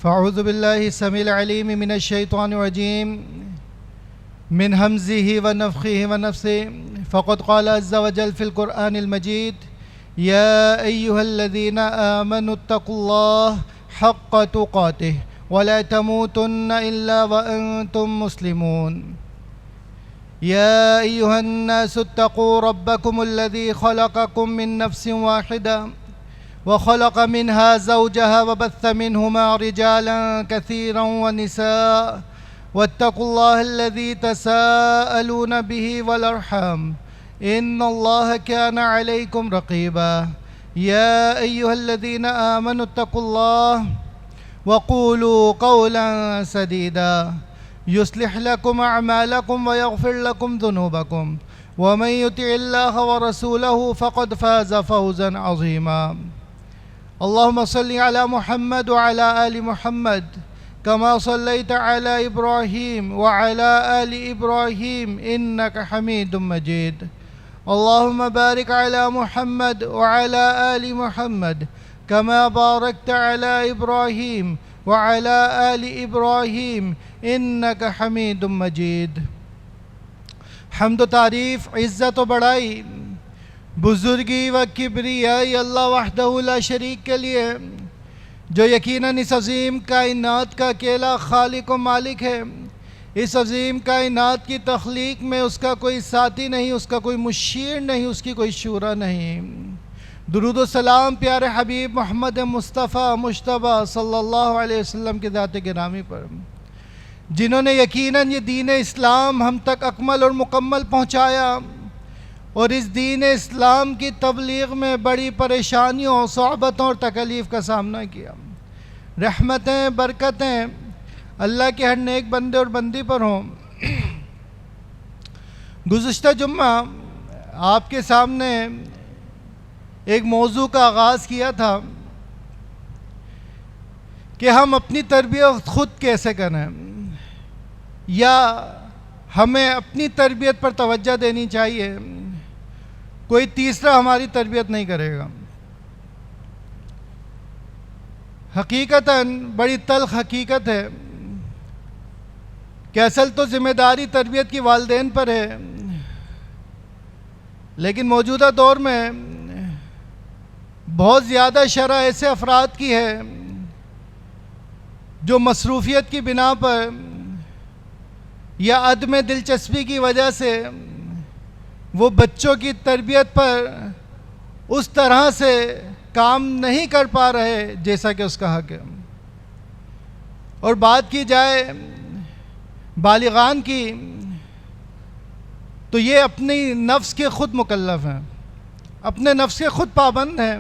فاعوذ باللہ السمیع العلیم من الشیطان الرجیم من همزه ونفخه ونفثه فقد قال عز وجل في القرآن المجيد يا أيها الذين آمنوا اتقوا الله حق تقاته ولا تموتن إلا وأنتم مسلمون يا أيها الناس اتقوا ربكم الذي خلقكم من نفس واحدة وخلق منها زوجها وبث منهما رجالا كثيرا ونساء واتقوا الله الذي تساءلون به والأرحام إن الله كان عليكم رقيبا يا أيها الذين آمنوا اتقوا الله وقولوا قولا سديدا يصلح لكم أعمالكم ويغفر لكم ذنوبكم ومن يطع الله ورسوله فقد فاز فوزا عظيما اللهم صل على محمد وعلى آل محمد كما صليت على إبراهيم وعلى آل إبراهيم إنك حميد مجيد اللهم بارك على محمد وعلى آل محمد كما باركت على إبراهيم وعلى آل إبراهيم إنك حميد مجيد حمد و تعریف، عزت و بڑائی، بزرگی و کبریائی اللہ وحدہ لا شریک کے لیے، جو یقیناً اس عظیم کائنات کا اکیلا خالق و مالک ہے۔ اس عظیم کائنات کی تخلیق میں اس کا کوئی ساتھی نہیں، اس کا کوئی مشیر نہیں، اس کی کوئی شورا نہیں۔ درود و سلام پیارے حبیب محمد مصطفیٰ مجتبی صلی اللہ علیہ وسلم کی ذات گرامی پر، جنہوں نے یقیناً یہ دین اسلام ہم تک اکمل اور مکمل پہنچایا اور اس دین اسلام کی تبلیغ میں بڑی پریشانیوں، صعوبتوں اور تکلیف کا سامنا کیا۔ رحمتیں، برکتیں اللہ کے ہر نیک بندے اور بندی پر ہوں۔ گزشتہ جمعہ آپ کے سامنے ایک موضوع کا آغاز کیا تھا کہ ہم اپنی تربیت خود کیسے کریں، یا ہمیں اپنی تربیت پر توجہ دینی چاہیے، کوئی تیسرا ہماری تربیت نہیں کرے گا۔ حقیقتاً بڑی تلخ حقیقت ہے کہ اصل تو ذمہ داری تربیت کی والدین پر ہے، لیکن موجودہ دور میں بہت زیادہ شرح ایسے افراد کی ہے جو مصروفیت کی بنا پر یا عدم دلچسپی کی وجہ سے وہ بچوں کی تربیت پر اس طرح سے کام نہیں کر پا رہے جیسا کہ اس کا حق ہے۔ اور بات کی جائے بالغان کی تو یہ اپنی نفس کے خود مکلف ہیں، اپنے نفس کے خود پابند ہیں۔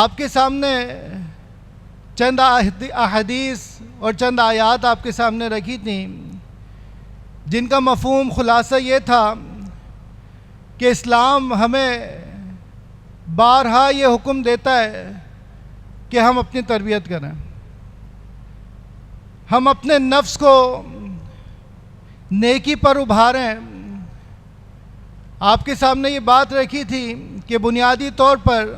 آپ کے سامنے چند احادیث اور چند آیات آپ کے سامنے رکھی تھیں، جن کا مفہوم خلاصہ یہ تھا کہ اسلام ہمیں بارہا یہ حکم دیتا ہے کہ ہم اپنی تربیت کریں، ہم اپنے نفس کو نیکی پر ابھاریں۔ آپ کے سامنے یہ بات رکھی تھی کہ بنیادی طور پر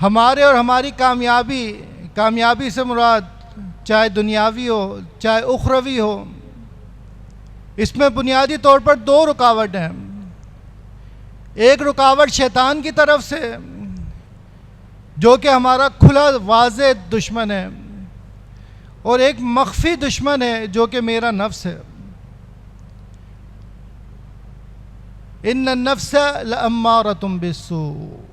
ہمارے اور ہماری کامیابی سے مراد چاہے دنیاوی ہو چاہے اخروی ہو، اس میں بنیادی طور پر دو رکاوٹ ہیں۔ ایک رکاوٹ شیطان کی طرف سے، جو کہ ہمارا کھلا واضح دشمن ہے، اور ایک مخفی دشمن ہے جو کہ میرا نفس ہے۔ ان النفس لامارۃ بالسوء،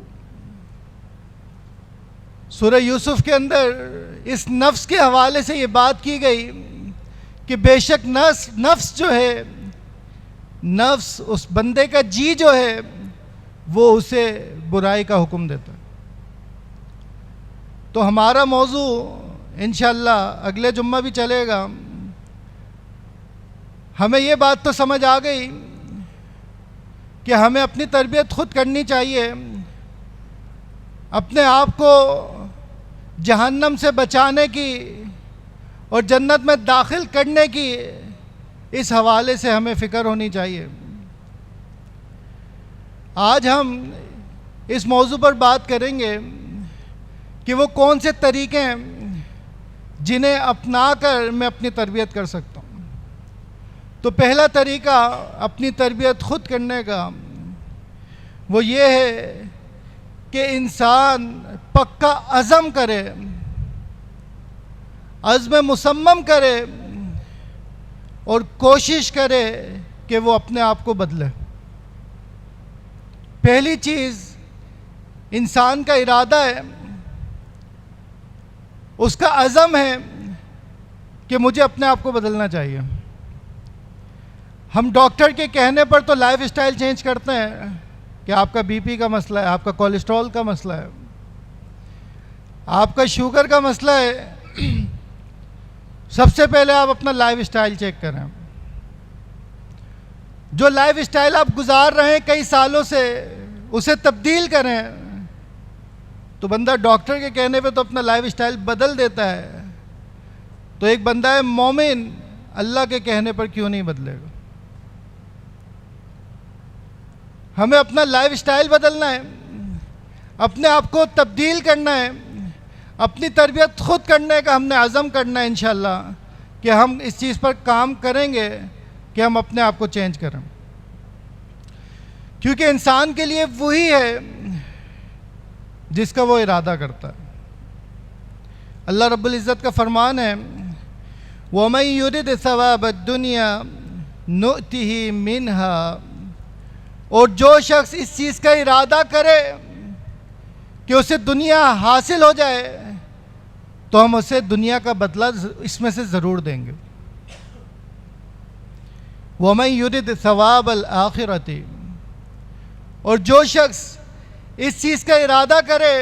سورہ یوسف کے اندر اس نفس کے حوالے سے یہ بات کی گئی کہ بے شک نفس جو ہے، نفس اس بندے کا جی جو ہے، وہ اسے برائی کا حکم دیتا ہے۔ تو ہمارا موضوع انشاءاللہ اگلے جمعہ بھی چلے گا۔ ہمیں یہ بات تو سمجھ آ گئی کہ ہمیں اپنی تربیت خود کرنی چاہیے، اپنے آپ کو جہنم سے بچانے کی اور جنت میں داخل کرنے کی اس حوالے سے ہمیں فکر ہونی چاہیے۔ آج ہم اس موضوع پر بات کریں گے کہ وہ کون سے طریقے ہیں جنہیں اپنا کر میں اپنی تربیت کر سکتا ہوں۔ تو پہلا طریقہ اپنی تربیت خود کرنے کا وہ یہ ہے کہ انسان پکا عزم کرے، عزم مصمم کرے اور کوشش کرے کہ وہ اپنے آپ کو بدلے۔ پہلی چیز انسان کا ارادہ ہے، اس کا عزم ہے کہ مجھے اپنے آپ کو بدلنا چاہیے۔ ہم ڈاکٹر کے کہنے پر تو لائف اسٹائل چینج کرتے ہیں کہ آپ کا بی پی کا مسئلہ ہے، آپ کا کولیسٹرول کا مسئلہ ہے، آپ کا شوگر کا مسئلہ ہے۔ سب سے پہلے آپ اپنا لائف اسٹائل چیک کریں۔ جو لائف اسٹائل آپ گزار رہے ہیں کئی سالوں سے، اسے تبدیل کریں۔ تو بندہ ڈاکٹر کے کہنے پہ تو اپنا لائف اسٹائل بدل دیتا ہے، تو ایک بندہ ہے مومن اللہ کے کہنے پر کیوں نہیں بدلے گا؟ ہمیں اپنا لائف اسٹائل بدلنا ہے، اپنے آپ کو تبدیل کرنا ہے، اپنی تربیت خود کرنے کا ہم نے عزم کرنا ہے انشاءاللہ کہ ہم اس چیز پر کام کریں گے کہ ہم اپنے آپ کو چینج کریں، کیونکہ انسان کے لیے وہی ہے جس کا وہ ارادہ کرتا ہے۔ اللہ رب العزت کا فرمان ہے وَمَن يُرِدْ ثَوَابَ الدُّنْيَا نُؤْتِهِ مِنْهَا، اور جو شخص اس چیز کا ارادہ کرے کہ اسے دنیا حاصل ہو جائے تو ہم اسے دنیا کا بدلہ اس میں سے ضرور دیں گے۔ وَمَن يُرِدْ ثَوَابَ الْآخِرَةِ، اور جو شخص اس چیز کا ارادہ کرے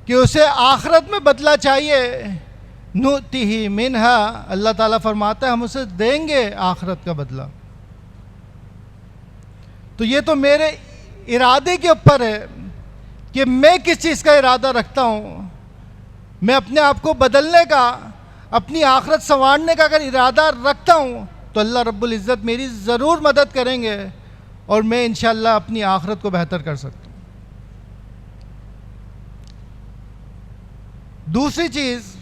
کہ اسے آخرت میں بدلہ چاہیے، نُؤْتِهِ مِنْهَا، اللہ تعالیٰ فرماتا ہے ہم اسے دیں گے آخرت کا بدلہ۔ تو یہ تو میرے ارادے کے اوپر ہے کہ میں کس چیز کا ارادہ رکھتا ہوں۔ میں اپنے آپ کو بدلنے کا، اپنی آخرت سنوارنے کا اگر ارادہ رکھتا ہوں تو اللہ رب العزت میری ضرور مدد کریں گے اور میں انشاءاللہ اپنی آخرت کو بہتر کر سکتا ہوں۔ دوسری چیز،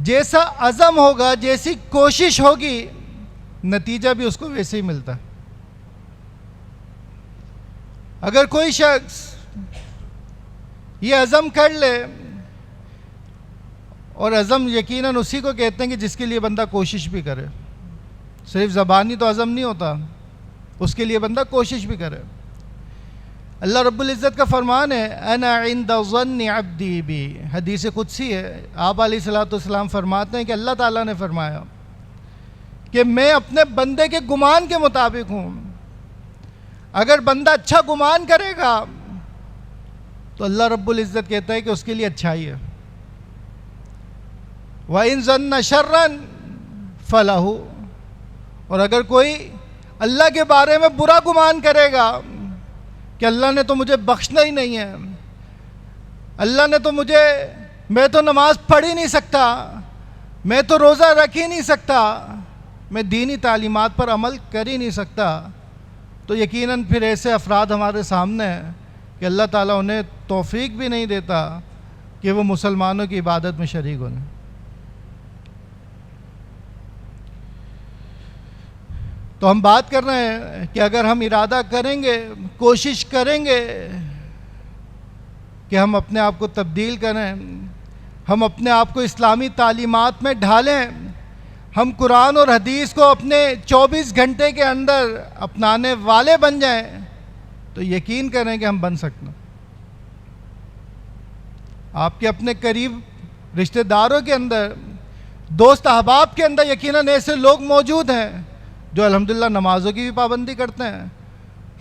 جیسا عزم ہوگا، جیسی کوشش ہوگی، نتیجہ بھی اس کو ویسے ہی ملتا ہے۔ اگر کوئی شخص یہ عزم کر لے، اور عزم یقیناً اسی کو کہتے ہیں کہ جس کے لیے بندہ کوشش بھی کرے، صرف زبانی تو عزم نہیں ہوتا، اس کے لیے بندہ کوشش بھی کرے۔ اللہ رب العزت کا فرمان ہے انا عند ظن عبدی بی، حدیث قدسی ہے۔ آپ علیہ الصلوۃ والسلام فرماتے ہیں کہ اللہ تعالیٰ نے فرمایا کہ میں اپنے بندے کے گمان کے مطابق ہوں۔ اگر بندہ اچھا گمان کرے گا تو اللہ رب العزت کہتا ہے کہ اس کے لیے اچھائی ہے۔ وَإِن ظَنَّ شَرًّا فَلَهُ، اور اگر کوئی اللہ کے بارے میں برا گمان کرے گا کہ اللہ نے تو مجھے بخشنا ہی نہیں ہے، اللہ نے تو میں تو نماز پڑھ ہی نہیں سکتا، میں تو روزہ رکھ ہی نہیں سکتا، میں دینی تعلیمات پر عمل کر ہی نہیں سکتا، تو یقیناً پھر ایسے افراد ہمارے سامنے ہیں کہ اللہ تعالیٰ انہیں توفیق بھی نہیں دیتا کہ وہ مسلمانوں کی عبادت میں شریک ہوں۔ تو ہم بات کر رہے ہیں کہ اگر ہم ارادہ کریں گے، کوشش کریں گے کہ ہم اپنے آپ کو تبدیل کریں، ہم اپنے آپ کو اسلامی تعلیمات میں ڈھالیں، ہم قرآن اور حدیث کو اپنے 24 گھنٹے کے اندر اپنانے والے بن جائیں، تو یقین کریں کہ ہم بن سکتے ہیں۔ آپ کے اپنے قریب رشتہ داروں کے اندر، دوست احباب کے اندر یقیناً ایسے لوگ موجود ہیں جو الحمدللہ نمازوں کی بھی پابندی کرتے ہیں،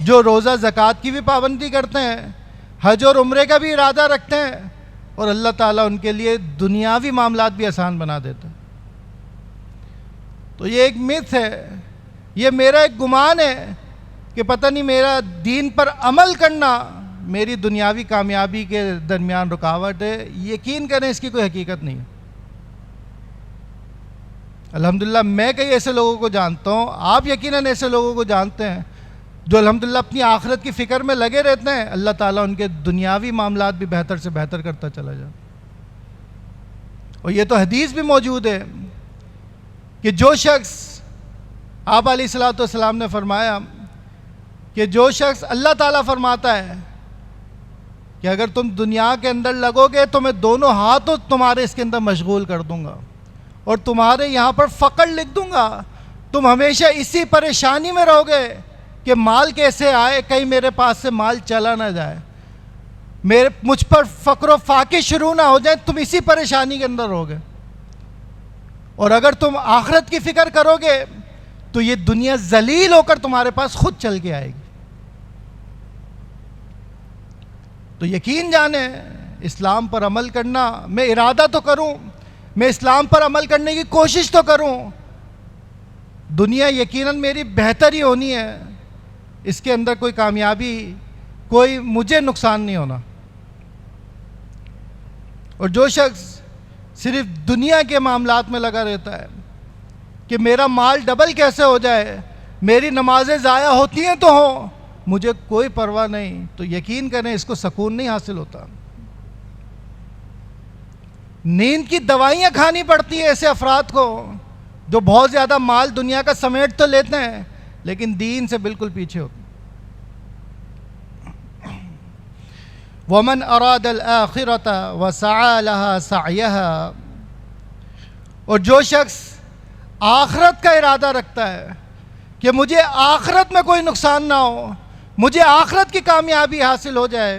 جو روزہ زکوٰۃ کی بھی پابندی کرتے ہیں، حج اور عمرے کا بھی ارادہ رکھتے ہیں، اور اللہ تعالیٰ ان کے لیے دنیاوی معاملات بھی آسان بنا دیتا ہے۔ تو یہ ایک متھ ہے، یہ میرا ایک گمان ہے کہ پتہ نہیں میرا دین پر عمل کرنا میری دنیاوی کامیابی کے درمیان رکاوٹ ہے۔ یقین کریں اس کی کوئی حقیقت نہیں ہے۔ الحمدللہ میں کئی ایسے لوگوں کو جانتا ہوں، آپ یقیناً ایسے لوگوں کو جانتے ہیں جو الحمدللہ اپنی آخرت کی فکر میں لگے رہتے ہیں، اللہ تعالیٰ ان کے دنیاوی معاملات بھی بہتر سے بہتر کرتا چلا جائے۔ اور یہ تو حدیث بھی موجود ہے کہ جو شخص، آپ علیہ الصلوۃ والسلام نے فرمایا کہ جو شخص، اللہ تعالیٰ فرماتا ہے کہ اگر تم دنیا کے اندر لگو گے تو میں دونوں ہاتھوں تمہارے اس کے اندر مشغول کر دوں گا اور تمہارے یہاں پر فقر لکھ دوں گا، تم ہمیشہ اسی پریشانی میں رہو گے کہ مال کیسے آئے، کہیں میرے پاس سے مال چلا نہ جائے، مجھ پر فقر و فاقے شروع نہ ہو جائیں، تم اسی پریشانی کے اندر رہو گے۔ اور اگر تم آخرت کی فکر کرو گے تو یہ دنیا ذلیل ہو کر تمہارے پاس خود چل کے آئے گی۔ تو یقین جانیں، اسلام پر عمل کرنا، میں ارادہ تو کروں، میں اسلام پر عمل کرنے کی کوشش تو کروں، دنیا یقیناً میری بہتر ہی ہونی ہے، اس کے اندر کوئی کامیابی، کوئی مجھے نقصان نہیں ہونا۔ اور جو شخص صرف دنیا کے معاملات میں لگا رہتا ہے کہ میرا مال ڈبل کیسے ہو جائے، میری نمازیں ضائع ہوتی ہیں تو ہوں، مجھے کوئی پرواہ نہیں، تو یقین کریں اس کو سکون نہیں حاصل ہوتا۔ نیند کی دوائیاں کھانی پڑتی ہیں ایسے افراد کو جو بہت زیادہ مال دنیا کا سمیٹ تو لیتے ہیں لیکن دین سے بالکل پیچھے ہوتے ہیں۔ وَمَنْ أَرَادَ الْآخِرَةَ وَسَعَى لَهَا سَعْيَهَا، اور جو شخص آخرت کا ارادہ رکھتا ہے کہ مجھے آخرت میں کوئی نقصان نہ ہو، مجھے آخرت کی کامیابی حاصل ہو جائے،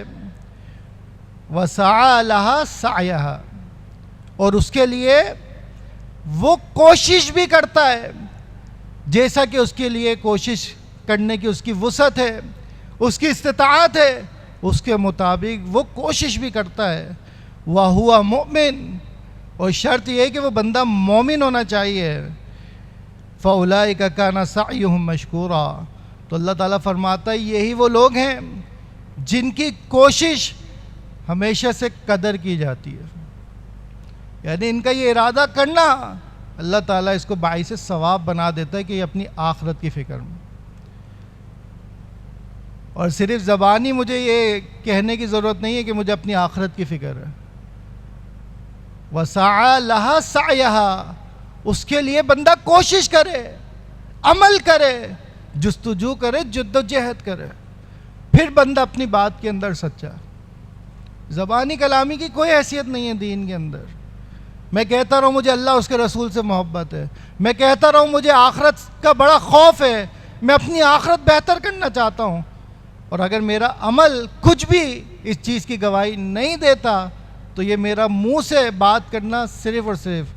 وَسَعَى لَهَا سَعْيَهَا، اور اس کے لیے وہ کوشش بھی کرتا ہے جیسا کہ اس کے لیے کوشش کرنے کی اس کی وسعت ہے، اس کی استطاعت ہے، اس کے مطابق وہ کوشش بھی کرتا ہے۔ وَهُوَ مُؤْمِن، اور شرط یہ ہے کہ وہ بندہ مومن ہونا چاہیے۔ فَأُولَئِكَ كَانَ سَعْيُهُمْ مَشْكُورًا، تو اللہ تعالیٰ فرماتا ہے یہی وہ لوگ ہیں جن کی کوشش ہمیشہ سے قدر کی جاتی ہے، یعنی ان کا یہ ارادہ کرنا اللہ تعالیٰ اس کو باعث ثواب بنا دیتا ہے کہ یہ اپنی آخرت کی فکر میں۔ اور صرف زبانی مجھے یہ کہنے کی ضرورت نہیں ہے کہ مجھے اپنی آخرت کی فکر ہے۔ وَسَعَى لَهَا سَعْيَهَا، اس کے لیے بندہ کوشش کرے، عمل کرے، جستجو کرے، جد و جہد کرے، پھر بندہ اپنی بات کے اندر سچا۔ زبانی کلامی کی کوئی حیثیت نہیں ہے دین کے اندر۔ میں کہتا رہوں مجھے اللہ اس کے رسول سے محبت ہے، میں کہتا رہوں مجھے آخرت کا بڑا خوف ہے، میں اپنی آخرت بہتر کرنا چاہتا ہوں، اور اگر میرا عمل کچھ بھی اس چیز کی گواہی نہیں دیتا تو یہ میرا منہ سے بات کرنا صرف اور صرف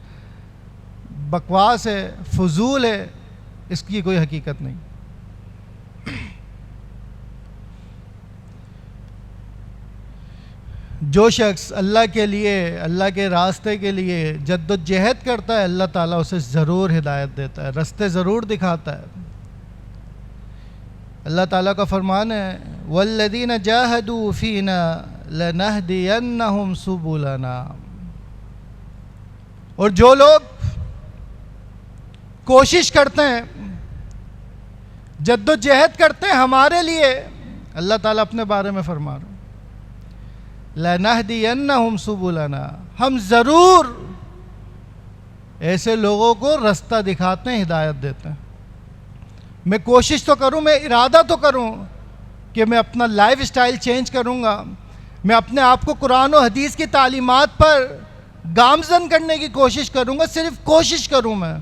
بکواس ہے، فضول ہے، اس کی کوئی حقیقت نہیں۔ جو شخص اللہ کے لیے، اللہ کے راستے کے لیے جد و جہد کرتا ہے، اللہ تعالیٰ اسے ضرور ہدایت دیتا ہے، راستے ضرور دکھاتا ہے۔ اللہ تعالیٰ کا فرمان ہے وَالَّذِينَ جَاهَدُوا فِينَا لَنَهْدِيَنَّهُمْ سُبُلَنَا، اور جو لوگ کوشش کرتے ہیں، جد و جہد کرتے ہیں ہمارے لیے، اللہ تعالیٰ اپنے بارے میں فرما رہا ہے لَنَهْدِيَنَّهُمْ سُبُلَنَا، ہم ضرور ایسے لوگوں کو رستہ دکھاتے ہیں، ہدایت دیتے ہیں۔ میں کوشش تو کروں، میں ارادہ تو کروں کہ میں اپنا لائف سٹائل چینج کروں گا، میں اپنے آپ کو قرآن و حدیث کی تعلیمات پر گامزن کرنے کی کوشش کروں گا، صرف کوشش کروں میں،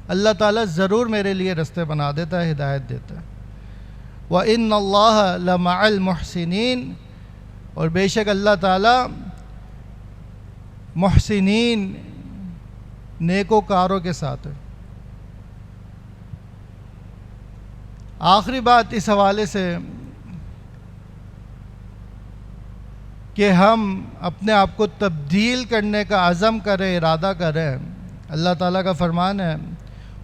اللہ تعالیٰ ضرور میرے لیے رستے بنا دیتا ہے، ہدایت دیتا ہے۔ وَإِنَّ اللَّهَ لَمَعَ الْمُحْسِنِينَ، اور بے شک اللہ تعالیٰ محسنین، نیکوکاروں کے ساتھ ہے۔ آخری بات اس حوالے سے کہ ہم اپنے آپ کو تبدیل کرنے کا عزم کریں، ارادہ کریں۔ اللہ تعالیٰ کا فرمان ہے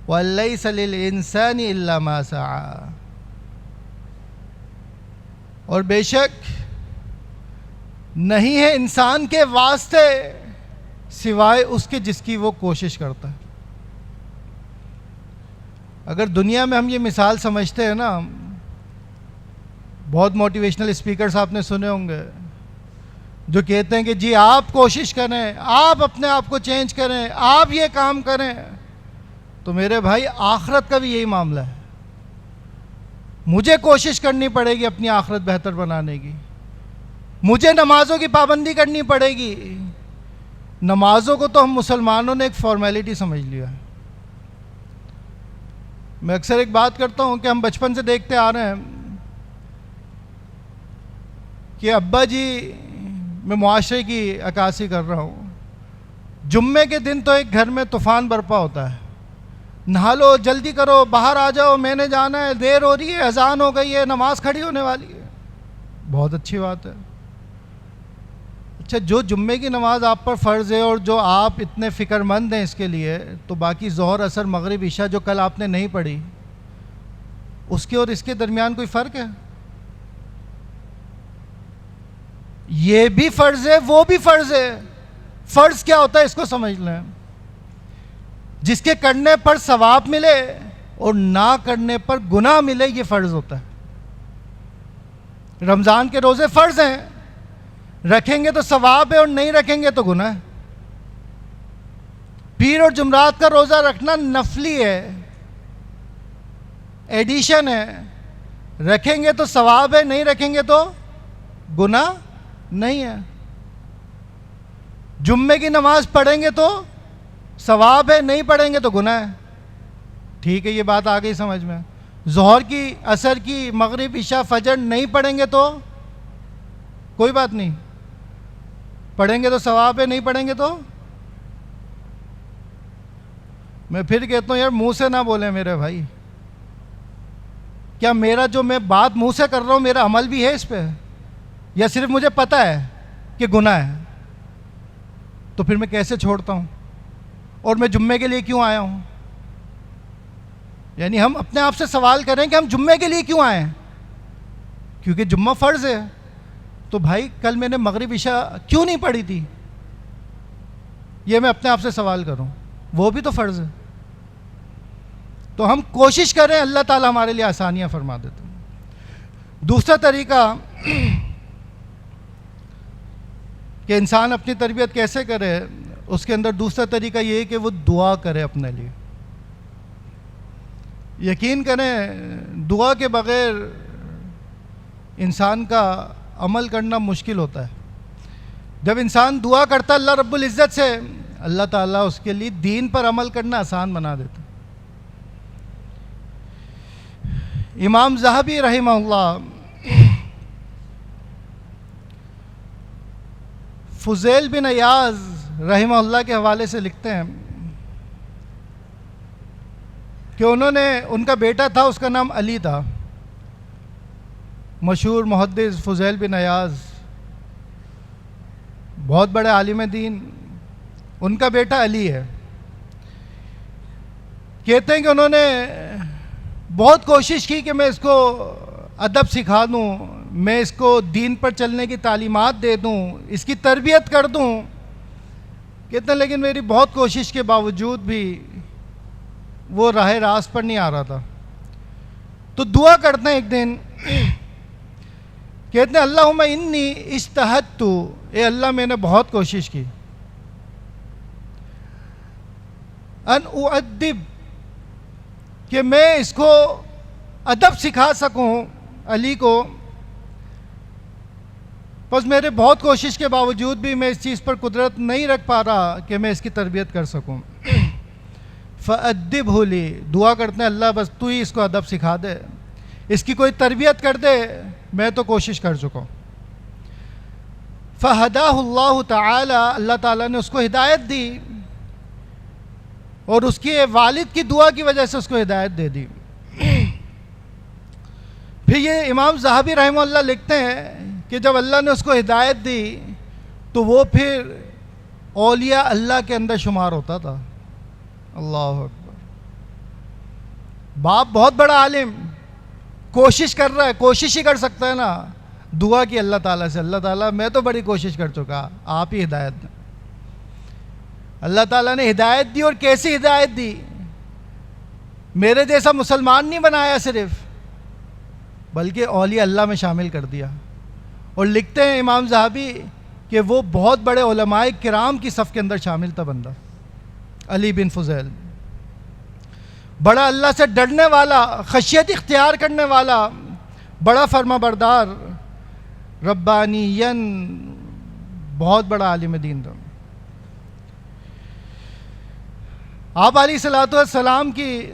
وَلَيْسَ لِلْإِنسَانِ إِلَّا مَا سَعَى، اور بے شک نہیں ہے انسان کے واسطے سوائے اس کے جس کی وہ کوشش کرتا ہے۔ اگر دنیا میں ہم یہ مثال سمجھتے ہیں نا بہت موٹیویشنل اسپیکرز آپ نے سنے ہوں گے جو کہتے ہیں کہ جی آپ کوشش کریں، آپ اپنے آپ کو چینج کریں، آپ یہ کام کریں. تو میرے بھائی آخرت کا بھی یہی معاملہ ہے. مجھے کوشش کرنی پڑے گی اپنی آخرت بہتر بنانے کی. مجھے نمازوں کی پابندی کرنی پڑے گی. نمازوں کو تو ہم مسلمانوں نے ایک فارمیلٹی سمجھ لیا ہے. میں اکثر ایک بات کرتا ہوں کہ ہم بچپن سے دیکھتے آ رہے ہیں کہ ابا جی، میں معاشرے کی عکاسی کر رہا ہوں، جمعے کے دن تو ایک گھر میں طوفان برپا ہوتا ہے. نہا لو، جلدی کرو، باہر آ جاؤ، میں نے جانا ہے، دیر ہو رہی ہے، اذان ہو گئی ہے، نماز کھڑی ہونے والی ہے. بہت اچھی بات ہے. اچھا، جو جمعے کی نماز آپ پر فرض ہے اور جو آپ اتنے فکر مند ہیں اس کے لیے، تو باقی ظہر، عصر، مغرب، عشاء جو کل آپ نے نہیں پڑھی، اس کے اور اس کے درمیان کوئی فرق ہے؟ یہ بھی فرض ہے، وہ بھی فرض ہے. فرض کیا ہوتا ہے اس کو سمجھ لیں. جس کے کرنے پر ثواب ملے اور نہ کرنے پر گناہ ملے، یہ فرض ہوتا ہے. رمضان کے روزے فرض ہیں، رکھیں گے تو ثواب ہے اور نہیں رکھیں گے تو گناہ ہے. پیر اور جمعرات کا روزہ رکھنا نفلی ہے، ایڈیشن ہے. رکھیں گے تو ثواب ہے، نہیں رکھیں گے تو گناہ نہیں ہے. جمعے کی نماز پڑھیں گے تو ثواب ہے، نہیں پڑھیں گے تو گناہ ہے. ٹھیک ہے، یہ بات آ گئی سمجھ میں. ظہر کی، عصر کی، مغرب، عشاء، فجر نہیں پڑھیں گے تو کوئی بات نہیں، پڑھیں گے تو ثواب ہے، نہیں پڑھیں گے تو. میں پھر کہتا ہوں یار، منہ سے نہ بولیں میرے بھائی. کیا میرا جو میں بات منہ سے کر رہا ہوں، میرا عمل بھی ہے اس پہ، یا صرف مجھے پتہ ہے کہ گناہ ہے؟ تو پھر میں کیسے چھوڑتا ہوں؟ اور میں جمعے کے لیے کیوں آیا ہوں؟ یعنی ہم اپنے آپ سے سوال کریں کہ ہم جمعے کے لیے کیوں آئے ہیں؟ کیونکہ جمعہ فرض ہے. تو بھائی کل میں نے مغرب عشاء کیوں نہیں پڑھی تھی؟ یہ میں اپنے آپ سے سوال کروں، وہ بھی تو فرض ہے. تو ہم کوشش کریں، اللہ تعالیٰ ہمارے لیے آسانیاں فرما دیتے ہیں. دوسرا طریقہ کہ انسان اپنی تربیت کیسے کرے، اس کے اندر دوسرا طریقہ یہ ہے کہ وہ دعا کرے اپنے لیے. یقین کریں، دعا کے بغیر انسان کا عمل کرنا مشکل ہوتا ہے. جب انسان دعا کرتا ہے اللہ رب العزت سے، اللہ تعالیٰ اس کے لیے دین پر عمل کرنا آسان بنا دیتا. امام ذہبی رحمہ اللہ فضیل بن عیاض رحمہ اللہ کے حوالے سے لکھتے ہیں کہ ان کا بیٹا تھا، اس کا نام علی تھا. مشہور محدث فضیل بن عیاض، بہت بڑے عالم دین. ان کا بیٹا علی ہے. کہتے ہیں کہ انہوں نے بہت کوشش کی کہ میں اس کو ادب سکھا دوں، میں اس کو دین پر چلنے کی تعلیمات دے دوں، اس کی تربیت کر دوں. کہتے ہیں لیکن میری بہت کوشش کے باوجود بھی وہ راہ راست پر نہیں آ رہا تھا. تو دعا کرتے ہیں ایک دن، کہتے ہیں اللہم انی اجتہدت، اے اللہ میں نے بہت کوشش کی، ان اؤدب، کہ میں اس کو ادب سکھا سکوں علی کو، بس میرے بہت کوشش کے باوجود بھی میں اس چیز پر قدرت نہیں رکھ پا رہا کہ میں اس کی تربیت کر سکوں. فَأَدِّبْهُ لِي، دعا کرتے ہیں اللہ بس تو ہی اس کو ادب سکھا دے، اس کی کوئی تربیت کر دے، میں تو کوشش کر چکا ہوں. فَهَدَاهُ اللَّهُ تَعَالَى، اللہ تعالیٰ نے اس کو ہدایت دی، اور اس کے والد کی دعا کی وجہ سے اس کو ہدایت دے دی. پھر یہ امام ذہبی رحمہ اللہ لکھتے ہیں کہ جب اللہ نے اس کو ہدایت دی تو وہ پھر اولیاء اللہ کے اندر شمار ہوتا تھا. اللہ اکبر. باپ بہت بڑا عالم، کوشش کر رہا ہے، کوشش ہی کر سکتا ہے نا. دعا کی اللہ تعالیٰ سے، اللہ تعالیٰ میں تو بڑی کوشش کر چکا، آپ ہی ہدایت دیں. اللہ تعالیٰ نے ہدایت دی، اور کیسی ہدایت دی؟ میرے جیسا مسلمان نہیں بنایا، صرف بلکہ اولیاء اللہ میں شامل کر دیا. اور لکھتے ہیں امام ذہبی کہ وہ بہت بڑے علماء کرام کی صف کے اندر شامل تھا بندہ علی بن فضیل. بڑا اللہ سے ڈرنے والا، خشیت اختیار کرنے والا، بڑا فرما بردار، ربانین، بہت بڑا عالم دین تھا. آپ علیہ الصلوۃ والسلام کی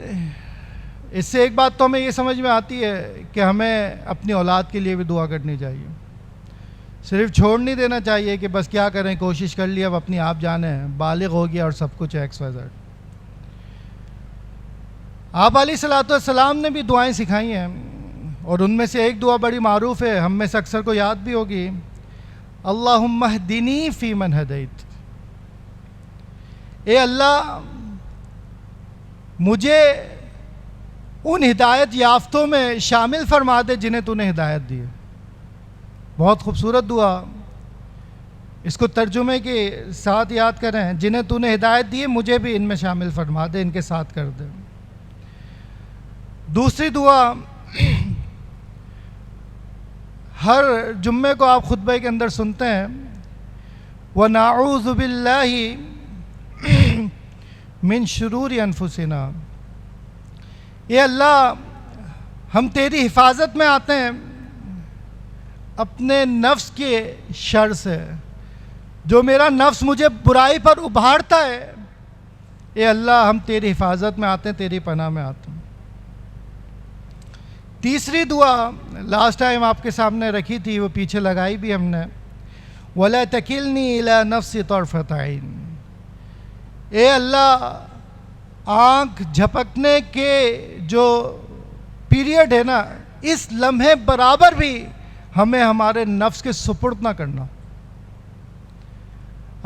اس سے ایک بات تو ہمیں یہ سمجھ میں آتی ہے کہ ہمیں اپنی اولاد کے لیے بھی دعا کرنی چاہیے. صرف چھوڑ نہیں دینا چاہیے کہ بس کیا کریں، کوشش کر لی، اب اپنی آپ جانیں، بالغ ہو گیا اور سب کچھ ایکس وائی زیڈ. آپ علیہ الصلوۃ والسلام نے بھی دعائیں سکھائی ہیں، اور ان میں سے ایک دعا بڑی معروف ہے، ہم میں سے اکثر کو یاد بھی ہوگی، اللہم اہدنی فی من ہدیت. اے اللہ مجھے ان ہدایت یافتوں میں شامل فرما دے جنہیں تو نے ہدایت دی ہے. بہت خوبصورت دعا. اس کو ترجمے کے ساتھ یاد کریں، جنہیں تو نے ہدایت دی ہے مجھے بھی ان میں شامل فرما دے، ان کے ساتھ کر دے. دوسری دعا، ہر جمعے کو آپ خطبے کے اندر سنتے ہیں، وَنَعُوذُ بِاللَّهِ مِن شُرُورِ أَنفُسِنَا. اے اللہ ہم تیری حفاظت میں آتے ہیں اپنے نفس کے شر سے. جو میرا نفس مجھے برائی پر ابھارتا ہے، اے اللہ ہم تیری حفاظت میں آتے ہیں، تیری پناہ میں آتے ہیں. تیسری دعا لاسٹ ٹائم آپ کے سامنے رکھی تھی، وہ پیچھے لگائی بھی ہم نے، وَلَا تَكِلْنِي إِلَى نَفْسِ طَرْفَةَ عَيْنٍ. اے اللہ آنکھ جھپکنے کے جو پیریڈ ہے نا، اس لمحے برابر بھی ہمیں ہمارے نفس کے سپرد نہ کرنا.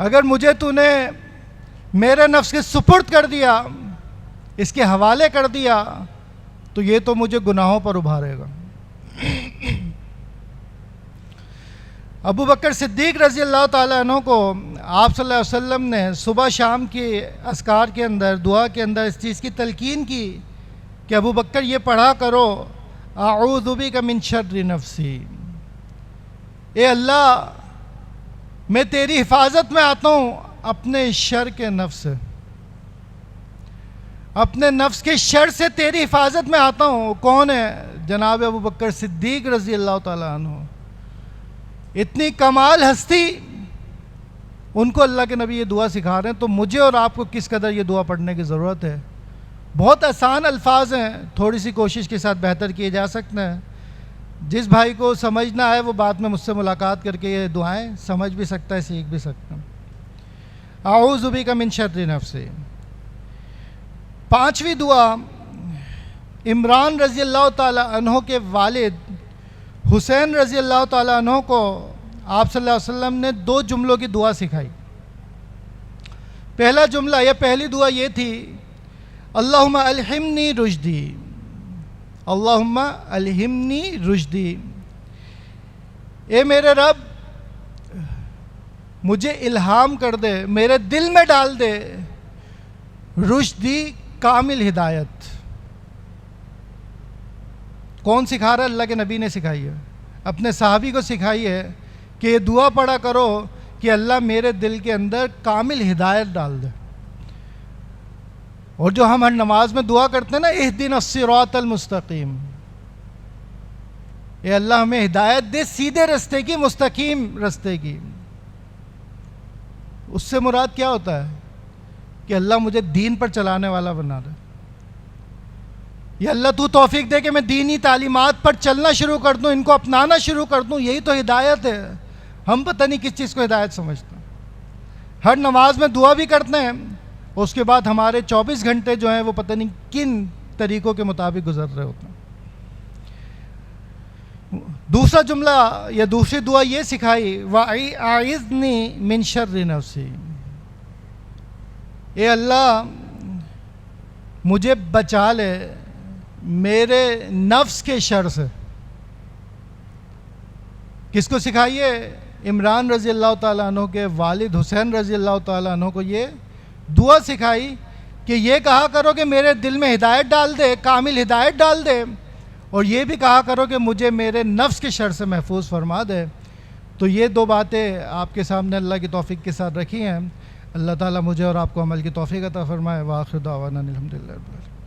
اگر مجھے تو نے میرے نفس کے سپرد کر دیا، اس کے حوالے کر دیا، تو یہ تو مجھے گناہوں پر ابھارے گا. ابو بکر صدیق رضی اللہ تعالیٰ عنہ کو آپ صلی اللہ علیہ وسلم نے صبح شام کے اذکار کے اندر، دعا کے اندر اس چیز کی تلقین کی کہ ابو بکر یہ پڑھا کرو، اعوذ بک من شر نفسی. اے اللہ میں تیری حفاظت میں آتا ہوں اپنے شر کے نفس سے، اپنے نفس کے شر سے تیری حفاظت میں آتا ہوں. کون ہے؟ جناب ابو بکر صدیق رضی اللہ تعالیٰ عنہ. اتنی کمال ہستی، ان کو اللہ کے نبی یہ دعا سکھا رہے ہیں، تو مجھے اور آپ کو کس قدر یہ دعا پڑھنے کی ضرورت ہے. بہت آسان الفاظ ہیں، تھوڑی سی کوشش کے ساتھ بہتر کیے جا سکتے ہیں. جس بھائی کو سمجھ نہ آئے وہ بعد میں مجھ سے ملاقات کر کے یہ دعائیں سمجھ بھی سکتا ہے، سیکھ بھی سکتا ہے. اعوذ بک من شر نفسی. پانچویں دعا، عمران رضی اللہ تعالیٰ عنہ کے والد حسین رضی اللہ تعالیٰ عنہ کو آپ صلی اللہ علیہ وسلم نے 2 جملوں کی دعا سکھائی. پہلا جملہ یا پہلی دعا یہ تھی، اللہم الہمنی رشدی. اللہم الہمنی رشدی. اے میرے رب مجھے الہام کر دے، میرے دل میں ڈال دے رشدی، کامل ہدایت. کون سکھا رہا ہے؟ اللہ کے نبی نے سکھائی ہے، اپنے صحابی کو سکھائی ہے کہ یہ دعا پڑھا کرو کہ اللہ میرے دل کے اندر کامل ہدایت ڈال دے. اور جو ہم ہر نماز میں دعا کرتے ہیں نا، اہدنا الصراط المستقیم، اے اللہ ہمیں ہدایت دے سیدھے رستے کی، مستقیم رستے کی. اس سے مراد کیا ہوتا ہے؟ کہ اللہ مجھے دین پر چلانے والا بنا دے. یا اللہ تو توفیق دے کہ میں دینی تعلیمات پر چلنا شروع کر دوں، ان کو اپنانا شروع کر دوں. یہی تو ہدایت ہے. ہم پتہ نہیں کس چیز کو ہدایت سمجھتے ہیں. ہر نماز میں دعا بھی کرتے ہیں، اس کے بعد ہمارے 24 گھنٹے جو ہیں وہ پتہ نہیں کن طریقوں کے مطابق گزر رہے ہوتے ہیں. دوسرا جملہ یا دوسری دعا یہ سکھائی، وَأَعِذْنِي مِن شَرِّ نَفْسِي. اے اللہ مجھے بچا لے میرے نفس کے شر سے. کس کو سکھائیے؟ عمران رضی اللہ تعالیٰ عنہ کے والد حسین رضی اللہ تعالیٰ عنہ کو یہ دعا سکھائی کہ یہ کہا کرو کہ میرے دل میں ہدایت ڈال دے، کامل ہدایت ڈال دے، اور یہ بھی کہا کرو کہ مجھے میرے نفس کے شر سے محفوظ فرما دے۔ تو یہ دو باتیں آپ کے سامنے اللہ کی توفیق کے ساتھ رکھی ہیں۔ اللہ تعالیٰ مجھے اور آپ کو عمل کی توفیق عطا فرمائے۔ وآخر دعوانا الحمدللہ رب العالمین۔